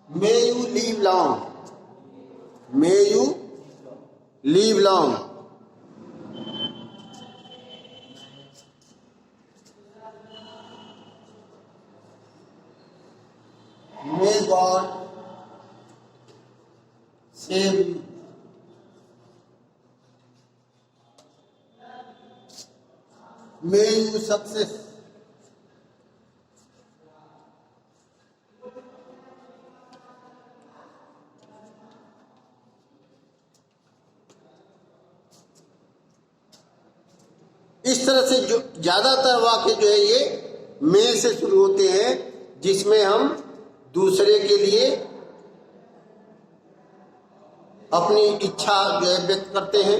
May you leave long, may you leave long. May God save you, may you success, इस तरह से जो ज्यादातर वाक्य जो है ये मे से शुरू होते हैं, जिसमें हम दूसरे के लिए अपनी इच्छा जो है व्यक्त करते हैं,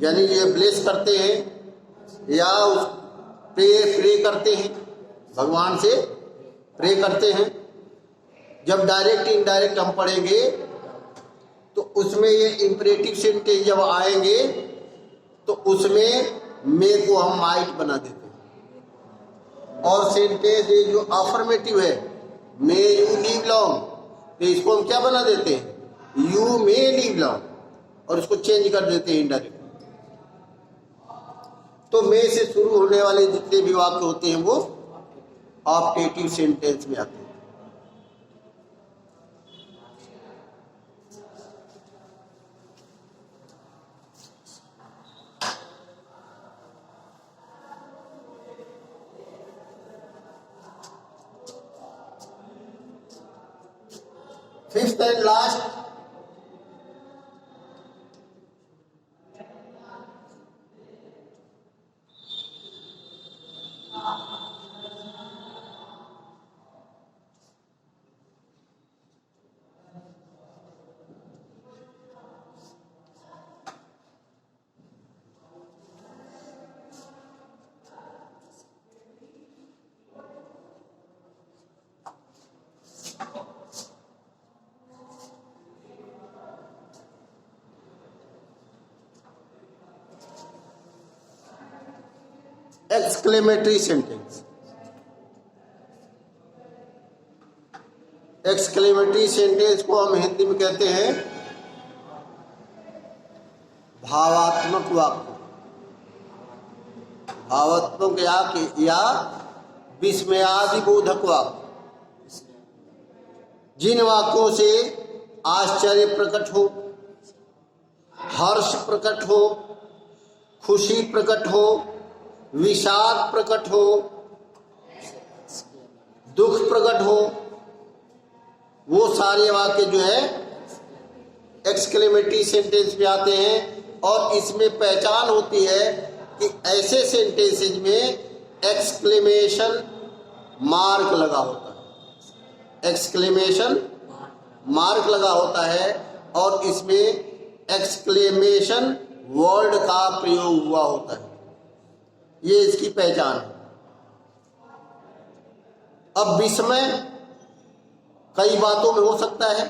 यानी ये ब्लेस करते हैं या प्रे करते हैं, भगवान से प्रे करते हैं। जब डायरेक्ट इनडायरेक्ट हम पढ़ेंगे तो उसमें ये इंपरेटिव सेंटेंस जब आएंगे तो उसमें मे को हम माइट बना देते हैं, और सेंटेंस ये जो अफर्मेटिव है मे यू लीव लॉन्ग, तो इसको हम क्या बना देते हैं, यू मे लीव लॉन्ग, और इसको चेंज कर देते हैं इनडायरेक्ट। तो मे से शुरू होने वाले जितने भी वाक्य होते हैं वो ऑप्टेटिव सेंटेंस में आते हैं। Fifth and last, exclamatory sentence. Exclamatory sentence को हम हिंदी में कहते हैं भावात्मक वाक्य, भावात्मक या विस्मयादिबोधक वाक्य। जिन वाक्यों से आश्चर्य प्रकट हो, हर्ष प्रकट हो, खुशी प्रकट हो, विषाद प्रकट हो, दुख प्रकट हो, वो सारे वाक्य जो है एक्सक्लेमेटरी सेंटेंस में आते हैं। और इसमें पहचान होती है कि ऐसे सेंटेंसेज में एक्सक्लेमेशन मार्क लगा होता है, एक्सक्लेमेशन मार्क लगा होता है, और इसमें एक्सक्लेमेशन वर्ड का प्रयोग हुआ होता है। ये इसकी पहचान है। अब विस्मय कई बातों में हो सकता है,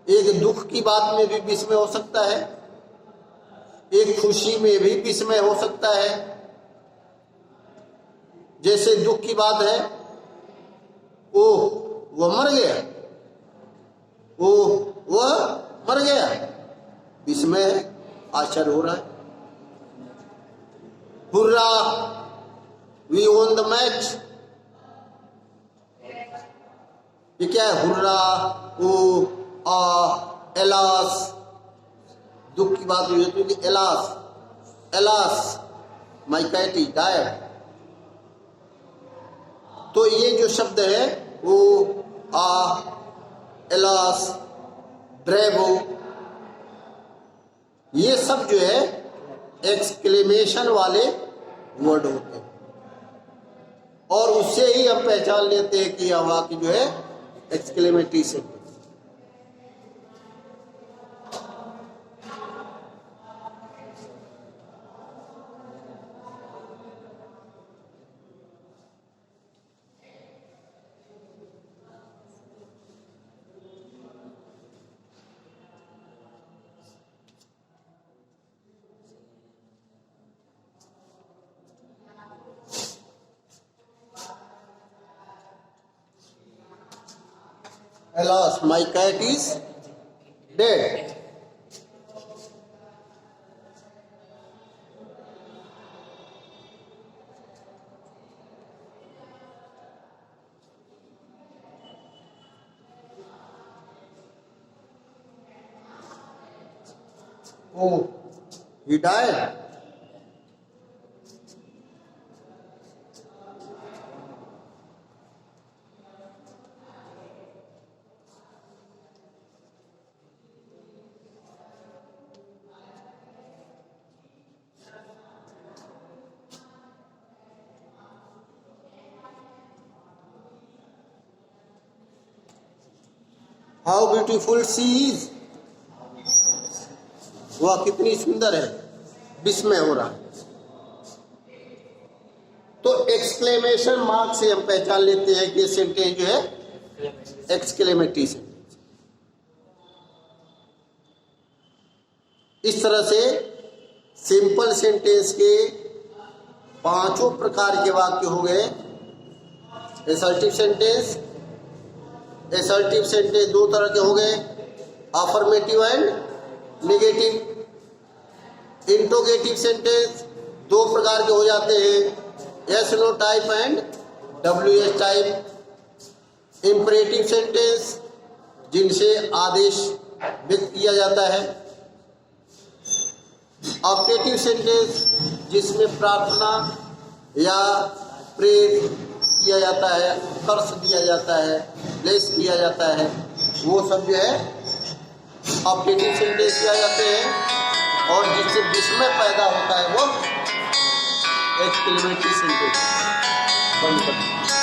एक दुख की बात में भी विस्मय हो सकता है, एक खुशी में भी विस्मय हो सकता है। जैसे दुख की बात है, ओह वह मर गया, ओह वह मर गया, विस्मय है, आश्चर्य हो रहा है। Hurrah we won the match, ये क्या है, हुर्रा, ओ, एलास, दुख की बात हुई है तो alas, alas my cat is died. तो ये जो शब्द है वो एलास, ब्रेवो, ये सब जो है एक्सक्लेमेशन वाले वर्ड होते हैं, और उससे ही हम पहचान लेते हैं कि यह वाक्य जो है exclamatory sentence. Alas, my cat is dead. Oh, he died. How beautiful she is. वह कितनी सुंदर है, विस्मय हो रहा है। तो एक्सक्लेमेशन मार्क से हम पहचान लेते हैं कि सेंटेंस जो है एक्सक्लेमेटरी सेंटेंस। इस तरह से सिंपल सेंटेंस के पांचों प्रकार के वाक्य हो गए। असर्टिव सेंटेंस, असर्टिव सेंटेंस दो तरह के हो गए, affirmative and negative. Interrogative sentence दो प्रकार के हो जाते हैं, yes no type and WS type. Imperative sentence जिनसे आदेश व्यक्त किया जाता है। ऑप्टेटिव सेंटेंस जिसमें प्रार्थना या प्रेयर किया जाता है, कर्ष दिया जाता है, ब्लेस किया जाता है, वो सब जो है ऑप्टेटिव सेंटेंस किया जाते हैं। और जिससे विस्मय पैदा होता है वो एक्सक्लेमेटरी सेंटेंस। बंद कर।